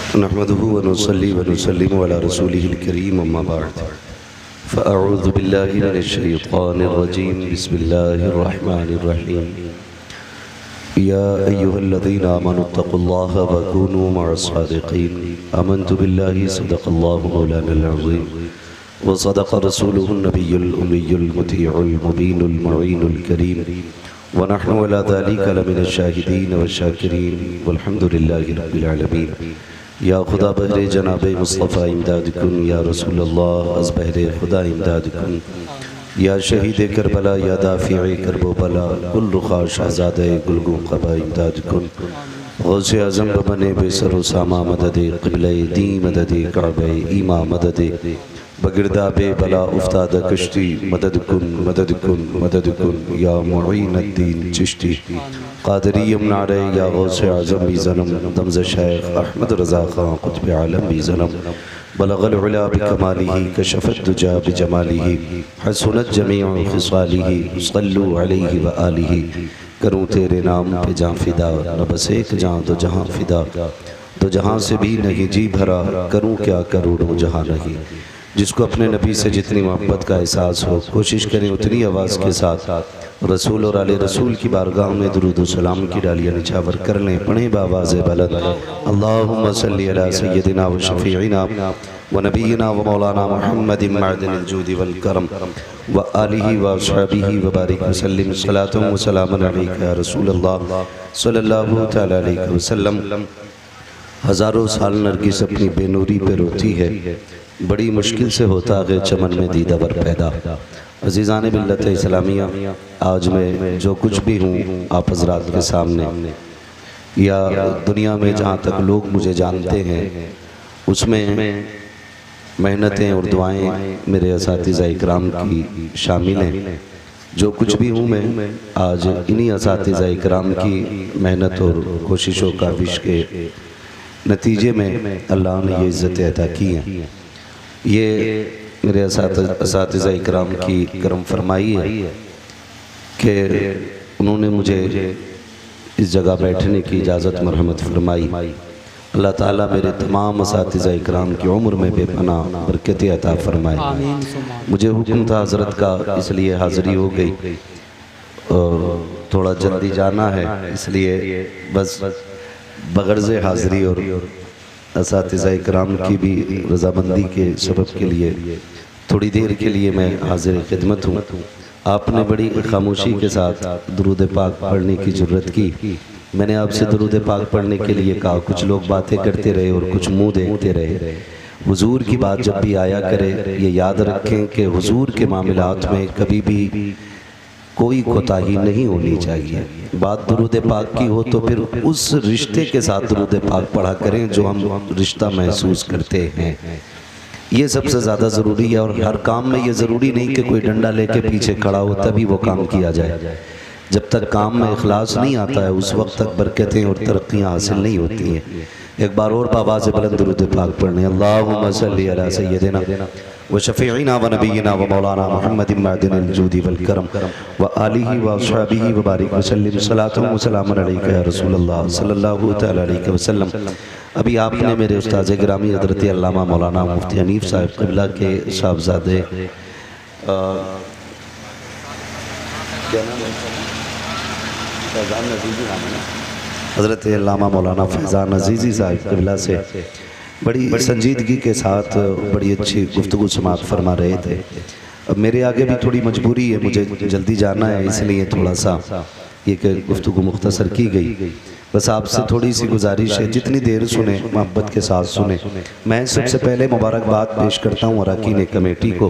नहमदुहु व नुसल्ली व नुसल्लिमु अला रसूलिहिल करीम अम्मा बाद फ़अऊज़ु बिल्लाहि मिनश शैतानिर रजीम बिस्मिल्लाहिर रहमानिर रहीम या अय्युहल्लज़ीना आमनुत्तक़ुल्लाहा व कूनू मअस सादिक़ीन आमन्तु बिल्लाहि सदक़ल्लाहु मौलानल अज़ीम व सदक़ रसूलुहुन नबियुल उम्मियुल मुतीउल मुबीनुल मुईनुल करीम व नहनु अला ज़ालिका लमिनश शाहिदीन व शाकिरीन वल्हम्दुलिल्लाहि रब्बिल आलमीन। या खुदा बहरे जनाब मुस्तफ़ा इमदादकुन या रसूलल्लाह अज़ बहरे खुदा इमदादकुन या शहीद करबला या दाफ़िए करबो बला कुल रुखा शहज़ादे गुलगुं क़बा इमदादकुन गौसे आज़म बने बेसरो सामा मददे क़िबले दी मददे काबे ईमा मददे बगिरदाबे बला उफ्ताद कश्ती मदद कुन मदद कुन मदद कुन या मुईनुद्दीन चिश्ती क़ादरियम नारे या गौसे आज़म भी ज़नम दमज़ शेख अहमद रज़ा ख़ान क़ुत्ब आलम भी ज़नम बलग़ल उला बिकमालिही कशफ़त दुजा बिजमालिही हसनत जमीअ ख़िसालिही सल्लु अलैहि व आलिही। करूँ तेरे नाम पे जाँ फ़िदा न बस एक जाँ दो जहाँ फ़िदा दो जहाँ से भी नहीं जी भरा करूँ क्या करोड़ों जहाँ नहीं। जिसको अपने नबी से जितनी मोहब्बत का एहसास हो कोशिश करें उतनी आवाज़ के साथ रसूल और आले रसूल की बारगाह में दुरूद व सलाम की डालियाँ निछावर कर लें। पढ़ें बावाज़ बुलंद अल्लाहुम्मा सल्ली अला सय्यदिना व शफ़ीइना व नबीना व मौलाना मुहम्मदिन मअदिनिल जूदि वल करम व आलिहि व अस्हाबिहि व बारिक व सल्लिम सलातन व सलामन अलैका या रसूलल्लाह सल्लल्लाहु तआला अलैहि वसल्लम। हज़ारों साल नरगिस अपनी बेनूरी पे रोती है, बड़ी मुश्किल से होता है चमन में दीदावर पैदा। अज़ीज़ान मिल्लत इस्लामिया, आज मैं जो कुछ भी हूँ आप हज़रात के सामने या दुनिया में जहाँ तक लोग मुझे जानते हैं उसमें मेहनतें और दुआएं मेरे असातिज़ा इकराम की शामिल हैं। जो कुछ भी हूँ मैं आज इन्हीं असातिज़ा इकराम की मेहनत और कोशिशों का विश के नतीजे में अल्लाह ने ये इज़्ज़तें अता की हैं। ये मेरे असातिज़ा इकराम की करम फरमाई है कि उन्होंने मुझे इस जगह बैठने की इजाज़त मरहमत फरमाई। अल्लाह ताला मेरे तमाम असातिज़ा इकराम की उम्र में बेपनाह बरकत अता फरमाए। मुझे हुक्म था हज़रत का, इसलिए हाज़िरी हो गई और थोड़ा जल्दी जाना है, इसलिए बस बगर्ज़ हाज़िरी और असातिज़ा इकराम की भी रज़ामंदी के सबब के लिए थोड़ी देर के लिए मैं हाज़िर खिदमत हूँ। आपने बड़ी खामोशी के साथ दुरूद पाक पढ़ने की ज़रूरत की। मैंने आपसे दुरूद पाक पढ़ने के लिए कहा, कुछ लोग बातें करते रहे और कुछ मुँह देखते रहे। हुजूर की बात जब भी आया करे ये याद रखें कि हुजूर के मामलात में कभी भी कोई कोताही नहीं होनी चाहिए। बात दुरूद पाक की हो तो फिर उस रिश्ते के साथ दुरूद पाक पढ़ा करें जो हम रिश्ता महसूस करते हैं। ये सबसे ज़्यादा ज़रूरी है और हर काम में ये ज़रूरी नहीं कि कोई डंडा लेके पीछे खड़ा हो तभी वो काम किया जाए। जब तक काम में इखलास नहीं आता है उस वक्त तक बरकतें और तरक्कियाँ हासिल नहीं होती हैं। एक बार और बाबा से बुलंद दुरूद पाक पढ़ने अल्लाहुम्मा सल्ली अला सय्यदिना व शफ़ीइना व नबीना व मौलाना मुहम्मदिन मअदिनिल जूदि वल करम व आलिहि व अस्हाबिहि व बारिक व सल्लिम सलातन व सलामन अलैका या रसूलल्लाह सल्लल्लाहु तआला अलैहि वसल्लम। अभी आपने मेरे उस्ताद गिरामी हज़रत अल्लामा मौलाना मुफ्ती हनीफ साहब क़िबला के साहबज़ादे क्या नाम है, फैज़ान अज़ीज़ी नाम है ना, हज़रत अल्लामा मौलाना फैज़ान अज़ीज़ी साहब क़िबला से बड़ी संजीदगी के साथ बड़ी अच्छी गुफ्तगू समाअत फरमा रहे थे। अब मेरे आगे भी थोड़ी मजबूरी है, मुझे जल्दी जाना है, इसलिए थोड़ा सा ये गुफ्तगू मुख्तसर की गई। बस आपसे थोड़ी सी गुजारिश है, जितनी देर सुने मोहब्बत के साथ सुने। मैं सबसे पहले मुबारकबाद पेश करता हूँ अरकान कमेटी को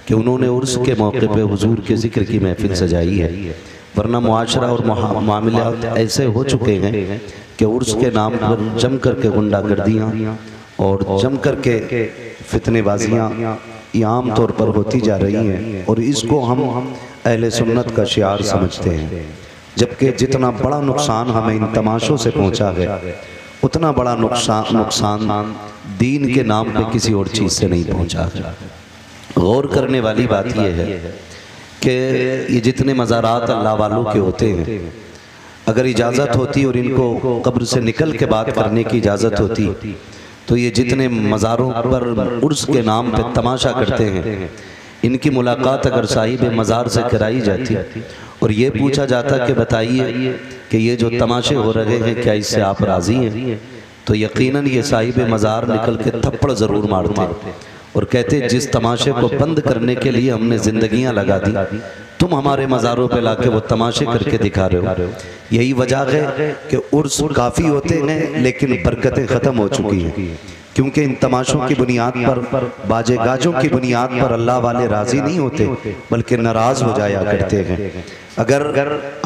कि उन्होंने उर्स के मौके पे हुजूर के ज़िक्र की महफिल सजाई है, वरना मुआशरा और मामलात ऐसे हो चुके हैं कि उर्स के नाम पर जम करके गुंडागर्दियाँ और जम करके फितनेबाजियाँ ये आम तौर पर होती जा रही हैं और इसको हम अहले सुन्नत का शियार समझते हैं। जबकि जितना बड़ा नुकसान हमें इन तमाशों से पहुँचा है उतना बड़ा नुकसान दीन के नाम पे किसी और चीज़ से नहीं पहुँचा है। गौर करने वाली बात यह है कि ये जितने मज़ारात अल्लाह वालों के होते हैं अगर इजाज़त होती और इनको कब्र से निकल के बात करने की इजाज़त होती तो ये जितने मज़ारों पर उर्स के नाम पे तमाशा करते हैं, इनकी मुलाकात अगर साहिब मज़ार से कराई जाती और ये पूछा जाता कि बताइए कि ये जो तमाशे हो रहे हैं क्या इससे आप राज़ी हैं, तो यकीनन ये साहिब मज़ार निकल के थप्पड़ ज़रूर मारते और कहते जिस तमाशे को बंद करने के लिए हमने ज़िंदगियां लगा दी, तुम हमारे मज़ारों पे लाके वो तमाशे करके दिखा रहे हो। यही वजह है कि उर्स काफ़ी होते हैं लेकिन बरकतें ख़त्म हो चुकी हैं, क्योंकि इन तमाशों की बुनियाद पर, बाजे गाजों की बुनियाद पर अल्लाह वाले राज़ी नहीं होते बल्कि नाराज़ हो जाया करते हैं। अगर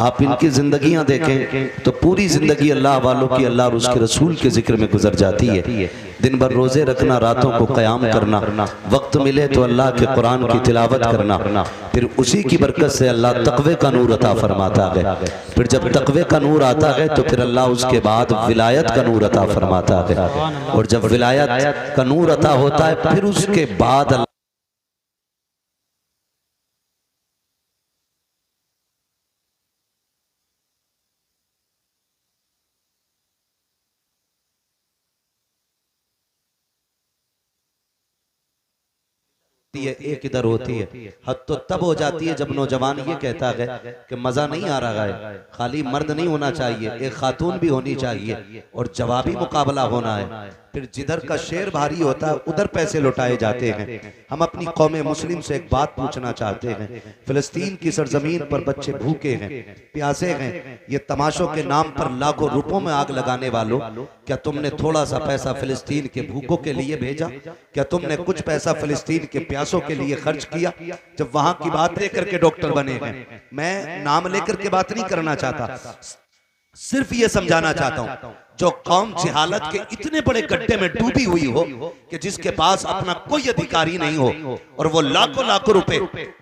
आप इनकी ज़िंदगियां देखें तो पूरी ज़िंदगी अल्लाह वालों की, अल्लाह और उसके रसूल के ज़िक्र में गुजर जाती है। दिन भर रोज़े रखना, रातों को क़याम करना, वक्त मिले तो अल्लाह के कुरान की तिलावत करना, फिर उसी की बरकत से अल्लाह तक़वे का नूर अता फरमाता है। फिर जब तक़वे का नूर आता है तो फिर अल्लाह उसके बाद विलायत का नूर अता फरमाता है, और जब विलायत का नूर अता होता है फिर उसके बाद एक इधर होती है। हद तो तब हो जाती है जब नौजवान ये कहता है कि मजा नहीं आ रहा है, खाली मर्द नहीं होना चाहिए, एक खातून भी होनी चाहिए और जवाबी मुकाबला होना है। फिर जिधर का शेर भारी होता है उधर पैसे लुटाए जाते हैं। हम अपनी कौम मुस्लिम से एक बात पूछना चाहते हैं, फिलिस्तीन की सरजमीन पर बच्चे भूखे हैं, प्यासे हैं, ये तमाशों के नाम पर लाखों रुपयों में आग लगाने वालों, क्या तुमने थोड़ा सा पैसा फिलिस्तीन के भूखों के लिए भेजा? क्या तुमने कुछ पैसा फिलिस्तीन के प्यासों के लिए खर्च किया? जब वहां की बात लेकर के डॉक्टर बने हैं, मैं नाम लेकर के बात नहीं करना चाहता, सिर्फ ये समझाना चाहता हूं, जो कौम जहालत के इतने बड़े गड्ढे में डूबी हुई हो कि जिसके पास अपना कोई अधिकारी नहीं हो और वो लाखों लाखों रुपए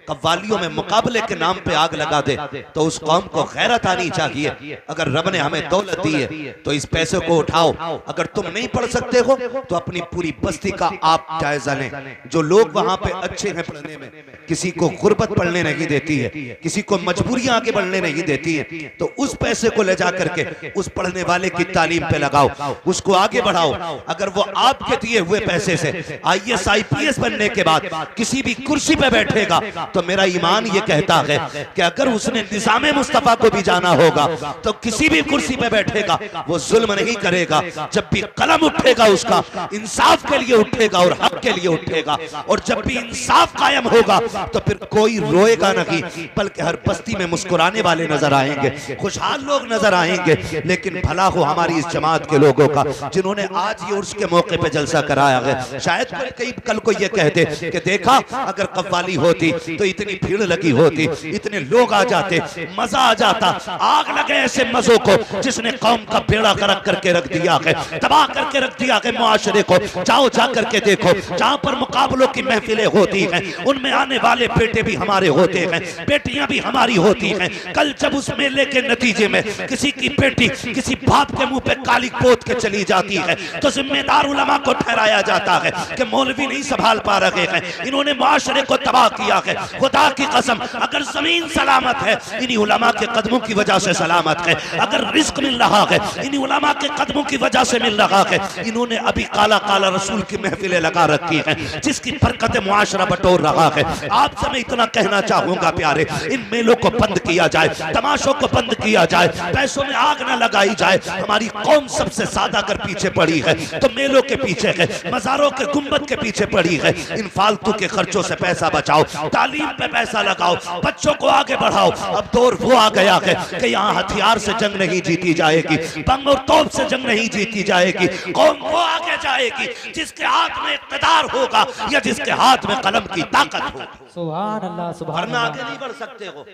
कव्वालियों में मुकाबले के नाम पे आग लगा दे, तो उस कौम को गैरत आनी चाहिए। अगर रब ने हमें दौलत दी है तो इस पैसे को उठाओ। अगर तुम नहीं पढ़ सकते हो तो अपनी पूरी बस्ती का आप जायजा लें। जो लोग वहां पे अच्छे हैं पढ़ने में, किसी को गुर्बत पढ़ने नहीं देती है, किसी को मजबूरियां आगे बढ़ने नहीं देती है, तो उस पैसे को ले जा करके उस पढ़ने वाले की तालीम पे लगाओ, उसको आगे बढ़ाओ। अगर वो आपके दिए हुए पैसे से IAS IPS बनने के बाद किसी भी कुर्सी पे बैठेगा तो मेरा ईमान ये कहता है कि अगर उसने निज़ामे मुस्तफा को भी जाना होगा तो किसी भी कुर्सी पे बैठेगा वो जुल्म नहीं करेगा। जब भी कलम उठेगा उसका इंसाफ के लिए उठेगा और हक के लिए उठेगा, और जब भी इंसाफ कायम होगा तो फिर कोई रोएगा नहीं, बल्कि हर बस्ती में मुस्कुराने वाले नजर आएंगे, खुशहाल लोग नजर आएंगे। लेकिन भला हो हमारी इस जमात के लोगों का जिन्होंने आज ये उर्स के मौके पे जलसा कराया है। शायद कई कल को ये कहते कि देखा अगर कव्वाली होती तो इतनी भीड़ लगी होती, इतने लोग आ जाते, मजा आ जाता। आग लगे ऐसे मजों को जिसने कौम का बेड़ा गर्क करके रख दिया है, तबाह करके रख दिया है मुआशरे को। जाओ जा करके देखो, जहां पर मुकाबलों की महफिलें होती हैं उनमें आने वाले बेटे भी हमारे होते हैं, बेटियां भी हमारी होती हैं। कल जब उस मेले के नतीजे में किसी की बेटी किसी बाप के मुंह पे काली पोत के चली जाती है तो जिम्मेदार उलमा को ठहराया जाता है कि मौलवी नहीं संभाल पा रहे हैं, इन्होंने मुआशरे को तबाह किया है। खुदा की कसम अगर जमीन सलामत है इन्हीं उलमा के कदमों की वजह से सलामत है, अगर रिस्क मिल रहा है इन्हीं उलमा के कदमों की वजह से मिल रहा है। इन्होंने अभी काला काला रसूल की महफिलें लगा रखी हैं जिसकी बरकत मुआशरा बटोर रहा है। आपसे मैं इतना कहना चाहूंगा प्यारे, इन मेलों को बंद किया जाए, तमाशों को बंद किया जाए, पैसों में आग न लगाई जाए। हमारी कौम सबसे ज्यादा अगर पीछे पड़ी है तो मेलों के पीछे है, मज़ारों के गुंबद के पीछे पड़ी है। इन फालतू के खर्चों से पैसा बचाओ, तालीम पे पैसा लगाओ, बच्चों को आगे बढ़ाओ। अब दौर वो आ गया है कि यहाँ हथियार से जंग नहीं जीती जाएगी, बम और तोप से जंग नहीं जीती जाएगी। कौम वो आगे जाएगी जिसके हाथ में इक़्तिदार होगा या जिसके हाथ में कलम की ताकत होगी। सुभान अल्लाह, सुभान अल्लाह। आगे नहीं बढ़ सकते हो।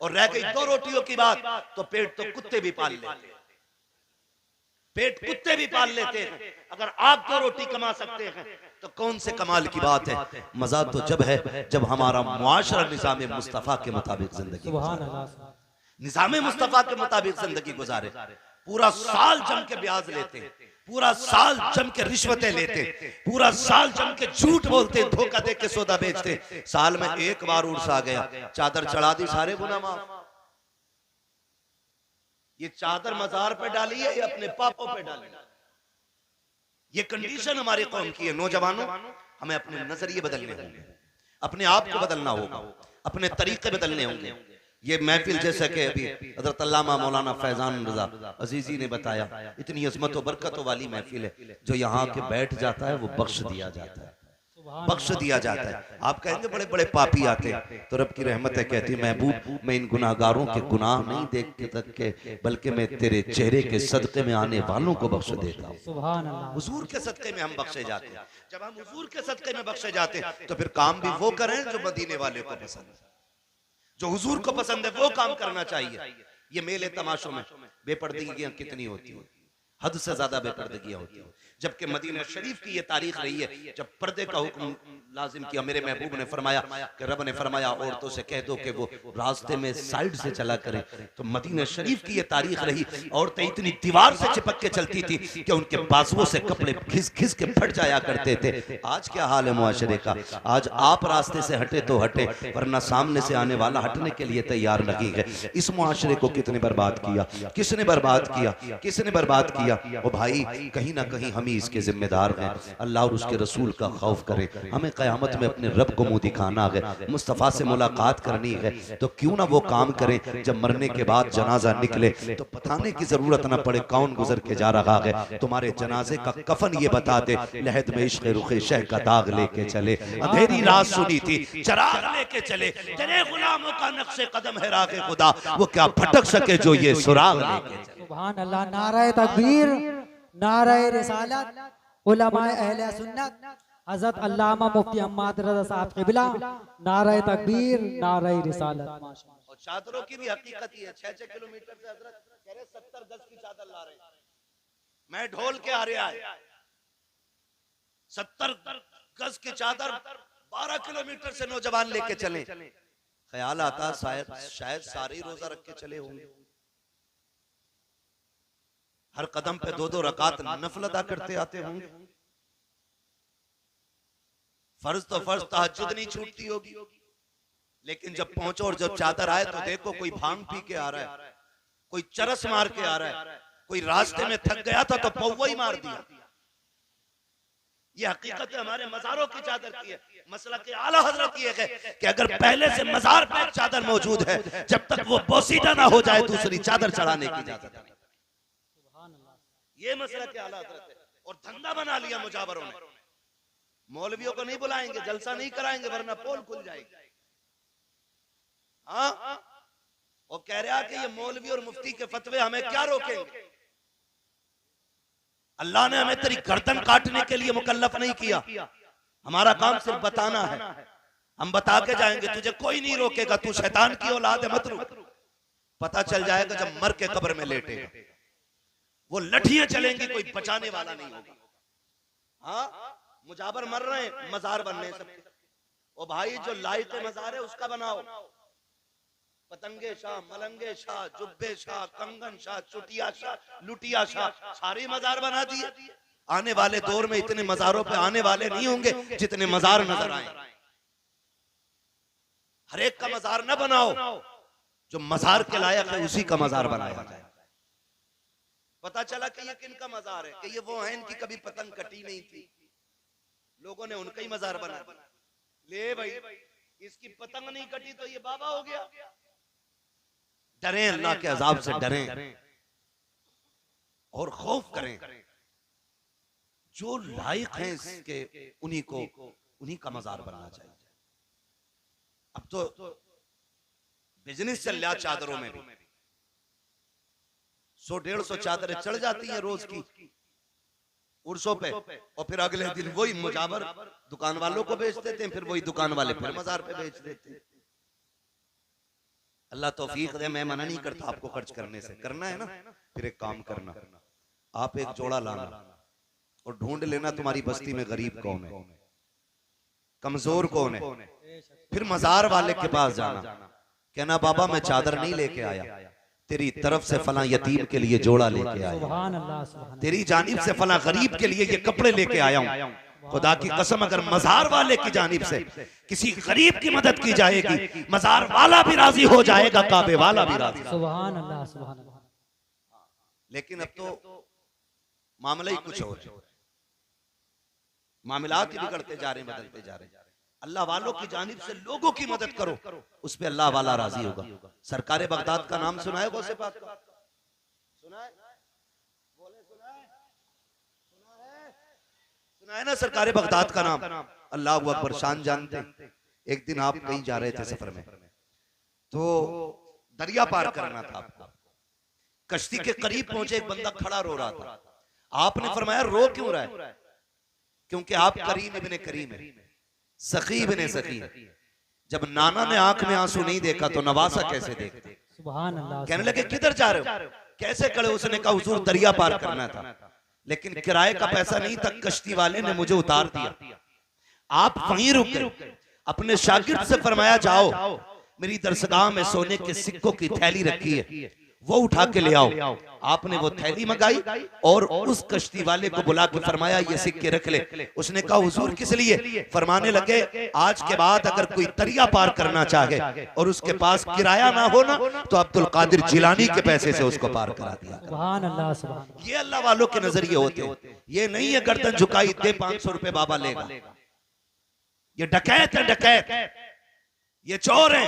और रह गई दो रोटियों की बात, तो पेट तो कुत्ते भी पाल लेते हैं, पेट कुत्ते भी पाल लेते हैं। अगर आप दो रोटी कमा सकते हैं तो कौन से कमाल की बात है। मजा तो जब है जब हमारा मुआशरा निज़ाम मुस्तफा के मुताबिक जिंदगी गुजारे, निज़ाम मुस्तफा के मुताबिक जिंदगी गुजारे। पूरा साल जम के ब्याज लेते हैं, पूरा साल जम के रिश्वतें लेते, पूरा साल जम के झूठ बोलते, धोखा दे के सौदा बेचते। साल में एक बार उर्स आ गया, चादर चढ़ा दी, सारे गुनाह माफ। ये चादर मजार पे डाली है या अपने पापों पे डाली? ये कंडीशन हमारी कौम की है। नौजवानों, हमें अपने नजरिए बदलने होंगे, अपने आप को बदलना होगा, अपने तरीके बदलने होंगे। ये महफिल जैसा कि अभी हज़रत अल्लामा मौलाना फैजान रज़ा अजीजी ने बताया, इतनी अज़मत व बरकतों वाली महफिल है, जो यहाँ के बैठ जाता है वो बख्श दिया जाता है, बख्श दिया जाता है। आप कहेंगे बड़े बड़े पापी आते हैं, तो रब की रहमत है, कहती महबूब मैं इन गुनाहगारों के गुनाह नहीं देख के तक के, बल्कि मैं तेरे चेहरे के सदक़े में आने वालों को बख्श देता हूँ। हुजूर के सदक़े में हम बख्शे जाते हैं। जब हम हुजूर के सदक़े में बख्शे जाते हैं तो फिर काम भी वो करें जो मदीने वाले को पसंद है, जो हुजूर को पसंद है वो काम करना चाहिए। ये मेले तमाशों में बेपर्दगियां कितनी होती हैं, हद से ज्यादा बेपर्दगियां होती हैं। जबकि मदीना शरीफ की ये तारीख रही है जब पर्दे का हुक्म लाजिम किया। मेरे महबूब ने फरमाया कि रब ने फरमाया औरतों से कह दो कि वो रास्ते में साइड से चला करें। तो मदीना शरीफ की ये तारीख रही, औरतें इतनी दीवार से चिपक के चलती थी कि उनके बाजुओं से कपड़े घिस घिस के फट जाया करते थे। आज क्या हाल है मुआशरे का? आज आप रास्ते से हटे तो हटे, वरना सामने से आने वाला हटने के लिए तैयार नहीं है। इस मुआशरे को कितने बर्बाद किया, किसने बर्बाद किया, किसने बर्बाद किया? ओ भाई, कहीं ना कहीं हम ही इसके जिम्मेदार हैं। अल्लाह और उसके रसूल का खौफ करें। हमें क़यामत में अपने रब को मुंह दिखाना है, मुस्तफ़ा से मुलाकात करनी है, तो क्यों ना वो काम करें जब मरने के बाद जनाजा निकले तो बताने की जरूरत ना पड़े कौन गुजर के जा रहा है। तुम्हारे जनाजे का कफन ये बता दे, लहद में इश्क़ रुखे शह का दाग लेके चले, अंधेरी रात सुनी थी चराग लेके चले, तेरे गुलामों का नक्शे कदम है राह खुदा, वो क्या भटक सके जो ये सुराग लेके चले। सुभान अल्लाह। नारे तकबीर, नारे रिसालत, उलमाए अहले सुन्नत, हज़रत अल्लामा मुफ्ती अहमद रज़ा साहब क़िबला, नारे तकबीर, नारे रिसालत। और चादरों की भी हकीकत ही है। 6-6 किलोमीटर से हजरत कह रहे 70 गज की चादर ला रहे, मैं ढोल के आ रहा है 70 गज की चादर 12 किलोमीटर से नौजवान लेके चले। ख्याल आता शायद सारे रोजा रख के चले होंगे। हर कदम पे 2-2 रकात नफल अदा करते आते होंगे। फर्ज तो फर्ज, तहज्जुद नहीं छूटती होगी। लेकिन जब पहुंचो और जब चादर आए तो देखो कोई भांग पी के आ रहा है, कोई चरस मार के आ रहा है, कोई रास्ते में थक गया था तो पौवा ही मार दिया। ये हकीकत हमारे मज़ारों की चादर की है। मसला के आला हजरत ये है कि अगर पहले से मज़ार पे चादर मौजूद है, जब तक वो बोसीदा ना हो जाए दूसरी चादर चढ़ाने की इजाजत नहीं। ये मसला के आला हजरत है। और धंधा बना लिया मुजावरों ने। मौलवियों को नहीं बुलाएंगे, जलसा नहीं कराएंगे, वरना पोल खुल जाएगी। हाँ, वो कह रहा कि ये मौलवी और मुफ्ती के फतवे हमें क्या रोकेंगे? अल्लाह ने हमें तेरी गर्दन काटने के लिए मुकल्लफ नहीं किया। हमारा काम सिर्फ बताना है। हम बता के जाएंगे, तुझे कोई नहीं रोकेगा। तू शैतान की औलाद है, मत रुक। पता चल जाएगा जब मर के कब्र में लेटेगा। वो लठियां चलेंगी, कोई बचाने वाला नहीं होगा। हाँ, मुजावर मर रहे हैं, मजार बन रहे सबके। ओ भाई, जो लायक मजार है उसका बनाओ। पतंगे शाह, मलंगे शाह, जुब्बे शाह, कंगन शाह, चुटिया शाह, लुटिया शाह, सारे मजार बना दिए। आने वाले दौर में इतने मजारों पे आने वाले नहीं होंगे जितने मजार नजर आए। हर एक का मजार न बनाओ, जो मजार के लायक है उसी का मजार बनाया जाए। पता चला कि ये किन का मजार है, कि ये वो हैं इनकी कभी पतंग कटी नहीं थी, लोगों ने उनका ही मजार बना दिया। ले भाई, इसकी पतंग नहीं कटी तो ये बाबा हो गया। डरें, अल्लाह के अजाब से डरें और खौफ करें। जो लायक हैं इसके, उन्हीं का मजार बनना चाहिए। अब तो बिजनेस चल रहा चादरों में भी। 100-150 चादरें चढ़ जाती हैं रोज की उर्सों पे, और फिर अगले दिन वही मुजावर दुकान वालों को बेच देते हैं, फिर वही दुकान वाले फिर मजार पे बेच देते हैं। अल्लाह तौफीक दे। मैं मना नहीं करता आपको खर्च करने से, करना है ना, फिर एक काम करना, आप एक जोड़ा लाना और ढूंढ लेना तुम्हारी बस्ती में गरीब कौन है, कमजोर कौन है। फिर मजार वाले के पास जाना, कहना बाबा मैं चादर नहीं लेके आया, तेरी तरफ से फला यतीम के लिए जोड़ा लेके आया, तेरी जानिब से फला गरीब के लिए ये कपड़े लेके आया हूं। खुदा की कसम, अगर मजार वाले की जानिब से किसी गरीब की मदद की जाएगी, मजार वाला भी राजी हो जाएगा, काबे वाला भी राजी। सुभान अल्लाह, सुभान अल्लाह। लेकिन अब तो मामला ही कुछ और है। मामलात ही बिगड़ते जा रहे हैं, बदलते जा रहे हैं। अल्लाह वालों की जानिब से लोगों की मदद करो, उस पे अल्लाह वाला राजी होगा। सरकार बगदाद का नाम सुना है गौसे पाक का? सुना है? बोले सुना है? सुना है ना सरकार बगदाद का नाम? अल्लाह अकबर, शान जानते हैं। एक दिन आप कहीं जा रहे थे सफर में, तो दरिया पार करना था आपको। कश्ती के करीब पहुंचे, एक बंदा खड़ा रो रहा था। आपने फरमाया रो क्यों रहा है? क्योंकि आप करीम इब्ने करीम है, सखी इब्ने सखी है। जब नाना ने आंख में आंसू नहीं देखा तो नवासा कैसे देखते? सुभान अल्लाह। कहने लगे किधर जा रहे हो, कैसे खड़े? उसने कहा हुजूर दरिया पार करना था, लेकिन किराए का पैसा नहीं था, कश्ती वाले ने मुझे उतार दिया। आप वहीं रुक गए। अपने शागिर्द से फरमाया जाओ, मेरी दरसगाह में सोने के सिक्कों की थैली रखी है, वो उठा के ले आओ। आपने वो थैली मंगाई और उस कश्ती वाले को बुला के फरमाया ये सिक्के रख ले। उसने कहा हुजूर किस लिए? फरमाने लगे आज के बाद अगर कोई दरिया पार करना चाहे और उसके पास किराया ना हो ना, तो अब्दुल कादिर जिलानी के पैसे से उसको पार करा दिया। सुभान अल्लाह, सुभान। ये अल्लाह वालों के नजरिए होते हैं। ये नहीं है गर्दन झुकाई दे 500 रुपए बाबा लेगा। ये डकैत है, डकैत, ये चोर है।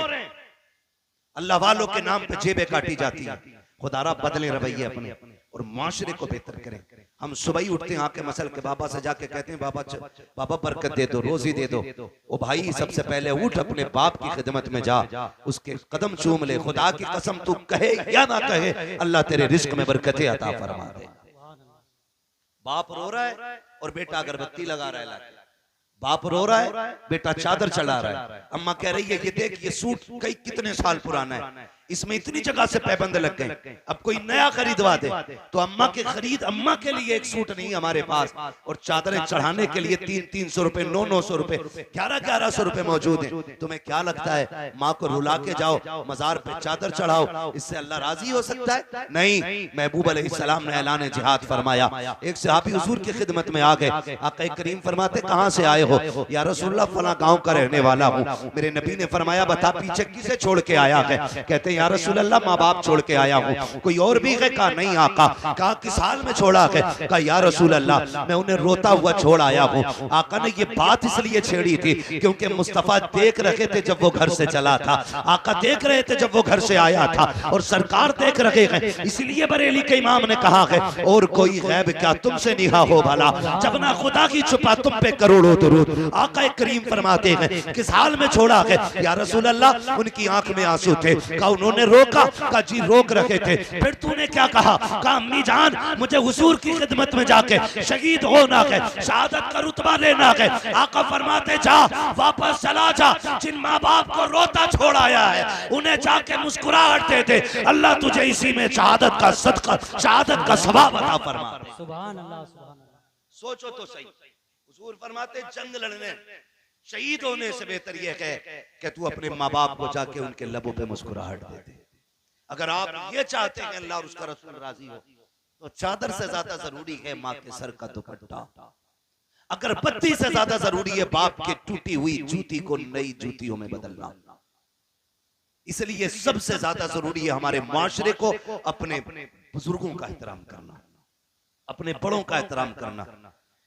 अल्लाह वालों के नाम पे जेबें काटी जाती है। खुदारा बदले रवैये अपने और माशरे को बेहतर करें। हम सुबह ही उठते हैं, आके मसल के बाबा से जाके कहते हैं बाबा बरकत दे दो, रोजी दे दो। ओ भाई सबसे पहले उठ, अपने बाप की खिदमत में जा, उसके कदम चूम ले। खुदा की कसम तू कहे या ना कहे, अल्लाह तेरे रिस्क में बरकतें अता फरमा दे। बाप रो रहा है और बेटा अगरबत्ती लगा रहा है। बाप रो रहा है, बेटा चादर चढ़ा रहा है। अम्मा कह रही है ये देख, ये सूट कई कितने साल पुराना है, इसमें इतनी जगह से पैबंद लग गए, अब कोई नया खरीदवा दे। तो अम्मा के खरीद, अम्मा के लिए एक सूट नहीं हमारे पास, और चादरें चढ़ाने के लिए 300 रुपए, 900 रुपए, 1100 रुपए मौजूद हैं। तुम्हें क्या लगता है माँ को रुला के जाओ, मजार पे चादर चढ़ाओ, इससे अल्लाह राजी हो सकता है? नहीं। महबूब अलैहिस्सलाम ने ऐलान जिहाद फरमाया। एक सहाबी हुजूर की खिदमत में आ गए। आका करीम फरमाते कहां से आए हो? या रसूलुल्लाह फला गांव का रहने वाला हूं। मेरे नबी ने फरमाया बता पीछे किसे छोड़ के आया है? कहते या रसूल अल्लाह माँ बाप छोड़ के आया हूँ। कोई और भी है? कहा नहीं आका। कहा किस हाल में छोड़ा है? कहा या रसूल अल्लाह मैं उन्हें रोता हुआ छोड़ आया हूँ। आका ने ये बात इसलिए छेड़ी थी क्योंकि मुस्तफा देख रहे थे जब वो घर से चला था, आका देख रहे थे जब वो घर से आया था, और सरकार देख रहे हैं, इसलिए बरेली के इमाम ने कहा है और कोई गैब क्या तुमसे निहा हो भला, जब ना खुदा की छुपा तुम पे करोड़ों दुरूद। आका करीम फरमाते हैं किस हाल में छोड़ा है? या रसूल अल्लाह उनकी आंख में आंसू थे। कहा उन्होंने रोका? कहा जी रोक रखे थे। फिर तूने क्या कहा? कहा अम्मी जान मुझे हुजूर की खिदमत में जाके शहीद होना है, शहादत का रुतबा लेना है। आका फरमाते जा वापस चला जा, जिन माँ बाप को रोता छोड़ आया है उन्हें जाके मुस्कुराहट दे दे, अल्लाह तुझे इसी में शहादत का सदका, शहादत का सवाब अता फरमा दे। सुभान अल्लाह, सुभान अल्लाह। सोचो तो सही, हुजूर फरमाते जंग लड़ने, शहीद होने से बेहतर यह है कि तू अपने माँ बाप को जाके उनके लबों पे मुस्कुराहट दे दे। अगर आप ये चाहते हैं अल्लाह और उसका रसूल राजी हो, तो चादर से ज्यादा जरूरी है माँ के सर का दुपट्टा। अगर बत्ती से ज्यादा जरूरी है बाप की टूटी हुई जूती को नई जूतियों में बदलना। इसलिए सबसे ज्यादा जरूरी है हमारे माशरे को अपने बुजुर्गों का एहतराम करना, अपने बड़ों का एहतराम करना।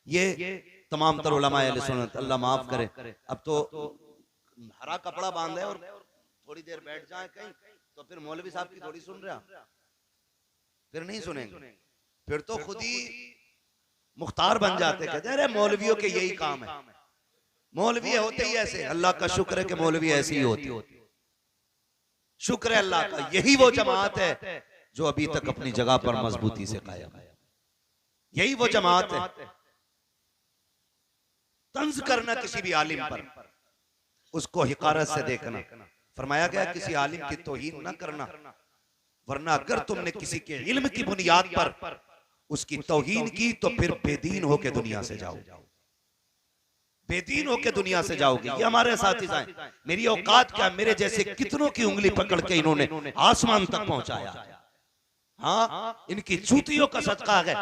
ये तमाम तर उलमा अहले सुन्नत, अल्लाह माफ करे, अब तो हरा कपड़ा बांधे और थोड़ी देर बैठ जाए कहीं, तो फिर मौलवी साहब की थोड़ी सुन रहा, फिर नहीं सुनेंगे, फिर तो खुद ही मुख्तार बन जाते, कहते अरे मौलवियों के यही काम है, मौलवी होते ही ऐसे। अल्लाह का शुक्र है कि मौलवी ऐसी ही होती, शुक्र है अल्लाह का। यही वो जमात है जो अभी तक अपनी जगह पर मजबूती से कायम है, यही वो जमात है। तंज करना किसी भी आलिम पर, उसको हिकारत से देखना, फरमाया गया किसी आलिम की तौहीन न करना, वरना अगर तुमने किसी के इल्म की बुनियाद पर उसकी तौहीन की तो फिर बेदीन होके दुनिया से जाओ, बेदीन होके दुनिया से जाओगे। ये हमारे साथी हैं, मेरी औकात क्या, मेरे जैसे कितनों की उंगली पकड़ के इन्होंने आसमान तक पहुंचाया। हाँ, इनकी जूतियों का सदका है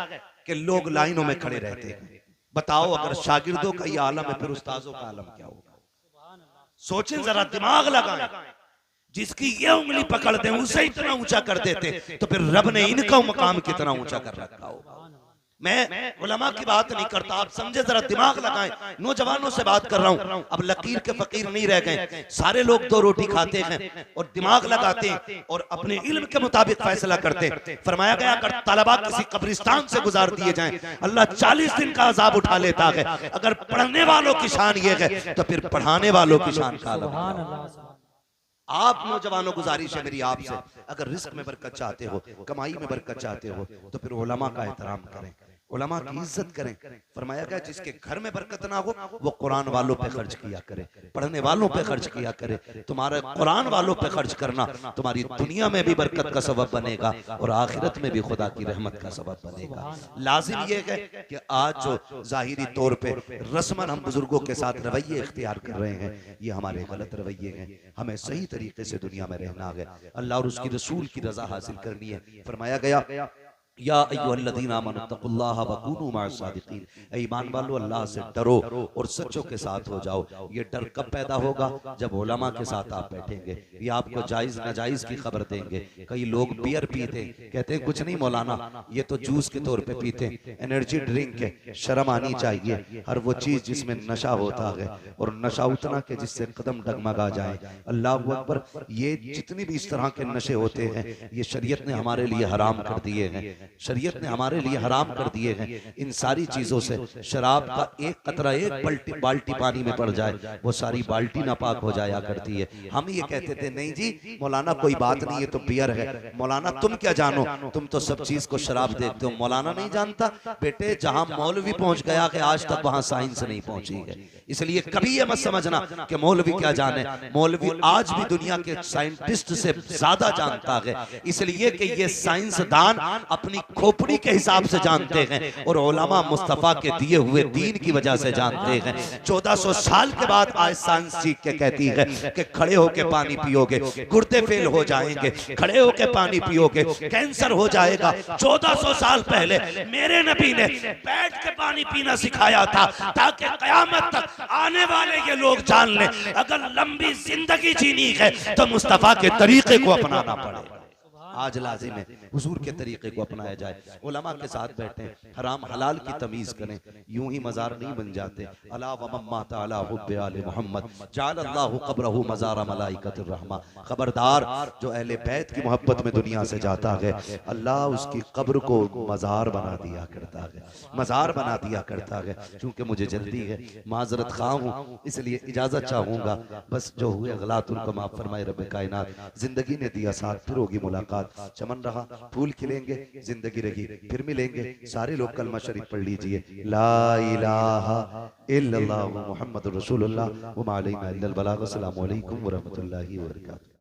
कि लोग लाइनों में खड़े रहते हैं। बताओ अगर शागिर्दों का ये आलम है, फिर उस्ताजों का आलम क्या होगा? सोचें जरा, दिमाग लगाएं। जिसकी ये उंगली पकड़ते हैं उसे इतना ऊंचा कर देते, तो फिर रब ने इनका मकाम कितना ऊंचा कर रखा होगा। मैं उलमा की बात नहीं करता, आप समझे, जरा दिमाग लगाएं, नौजवानों से बात कर रहा हूं। अब लकीर के फकीर नहीं रह गए, सारे लोग दो रोटी खाते हैं और दिमाग लगाते हैं और अपने इल्म के मुताबिक फैसला करते हैं। फरमाया गया अगर तलबा किसी कब्रिस्तान से गुजार दिए जाएं, अल्लाह 40 दिन का अजाब उठा लेता है। अगर पढ़ने वालों की शान ये है तो फिर पढ़ाने वालों की शान का अलग। आप नौजवानों गुजारिश है मेरी आपसे, अगर रिस्क में बरकत चाहते हो, कमाई में बरकत चाहते हो, तो फिर उलमा का एहतराम करें, उलमा की इज्जत करें। फरमाया गया जिसके घर में बरकत ना हो वो कुरान वालों पे खर्च किया करे, पढ़ने वालों पे खर्च किया करे। तुम्हारे कुरान वालों पे खर्च करना तुम्हारी दुनिया में भी बरकत का सबब बनेगा और आखिरत में भी खुदा की रहमत का सबब बनेगा। लाजिम ये है कि आज जो जाहिरी तौर पे रस्मन हम बुजुर्गों के साथ रवैये इख्तियार कर रहे हैं, ये हमारे गलत रवैये हैं। हमें सही तरीके से दुनिया में रहना है, अल्लाह और उसकी रसूल की रजा हासिल करनी है। फरमाया गया या अय्युहल्लज़ीना आमनुत्तकुल्लाह वकूनू मअस-सादिकीन, ईमान वालो अल्लाह से डरो और सच्चों के साथ हो जाओ। ये डर कब पैदा होगा? जब उलमा के साथ आप बैठेंगे, ये आपको जायज नाजायज की खबर देंगे। कई लोग बियर पीते कहते हैं कुछ नहीं मौलाना, ये तो जूस के तौर पे पीते, एनर्जी ड्रिंक है। शर्म आनी चाहिए, हर वो चीज जिसमें नशा होता है और नशा उतना के जिससे कदम डगमगा जाए। अल्लाह अकबर, ये जितने भी इस तरह के नशे होते हैं ये शरीयत ने हमारे लिए हराम कर दिए हैं, शरीयत ने हमारे लिए हराम कर दिए हैं। इन सारी चीजों से शराब का एक कतरा एक बाल्टी पानी में पड़ जाए वो सारी बाल्टी नापाक हो जाया करती है। हम ये कहते थे नहीं जी मौलाना कोई बात नहीं, ये तो बियर है। मौलाना तुम क्या जानो, तुम तो सब चीज को शराब देखते हो। मौलाना नहीं जानता बेटे, जहां मौलवी पहुंच गया कि आज तक वहां साइंस नहीं पहुंची है। इसलिए कभी ये मत समझना कि मौलवी क्या जाने, मौलवी आज भी दुनिया के साइंटिस्ट से ज्यादा जानता है, इसलिए कि ये साइंसदान अपनी खोपड़ी के हिसाब से जानते हैं और उलमा मुस्तफा के दिए हुए दीन की वजह से जानते हैं। 1400 साल के बाद आज साइंस सीख के कहती है कि खड़े होके पानी पियोगे गुर्दे फेल हो जाएंगे, खड़े होके पानी पियोगे कैंसर हो जाएगा। 1400 साल पहले मेरे नबी ने बैठ के पानी पीना सिखाया था ताकि कयामत तक आने वाले ये लोग जान लें अगर लंबी जिंदगी जीनी है तो मुस्तफा के तरीके को अपनाना पड़ेगा। आज लाजिम है हुजूर के तरीके को अपनाया जाए, उलमा के साथ बैठें, हराम हलाल की तमीज करें, यूं ही मजार नहीं बन जाते। अला व मम्मा ताला हुब्बे आले मोहम्मद जाल अल्लाहु क़ब्रहु मज़ारा मलाइकतिर रहमा। खबरदार जो अहले बैत की मोहब्बत में दुनिया से जाता है अल्लाह उसकी कब्र को मजार बना दिया करता है, मजार बना दिया करता है। चूंकि मुझे जल्दी है, माजरत खा हूँ, इसलिए इजाजत चाहूंगा। बस जो हुए गलत उनको माफ फरमाए रब कायनात। जिंदगी ने दिया साथ, फिर होगी मुलाकात। चमन रहा, फूल खिलेंगे, जिंदगी रही, फिर मिलेंगे। सारे लोग कलमा शरीफ पढ़ लीजिए, ला इलाहा इल्लल्लाह मुहम्मदुर रसूलुल्लाह व मा अलैना इल्लल बलाग। अस्सलामु अलैकुम व रहमतुल्लाहि व बरकातहू।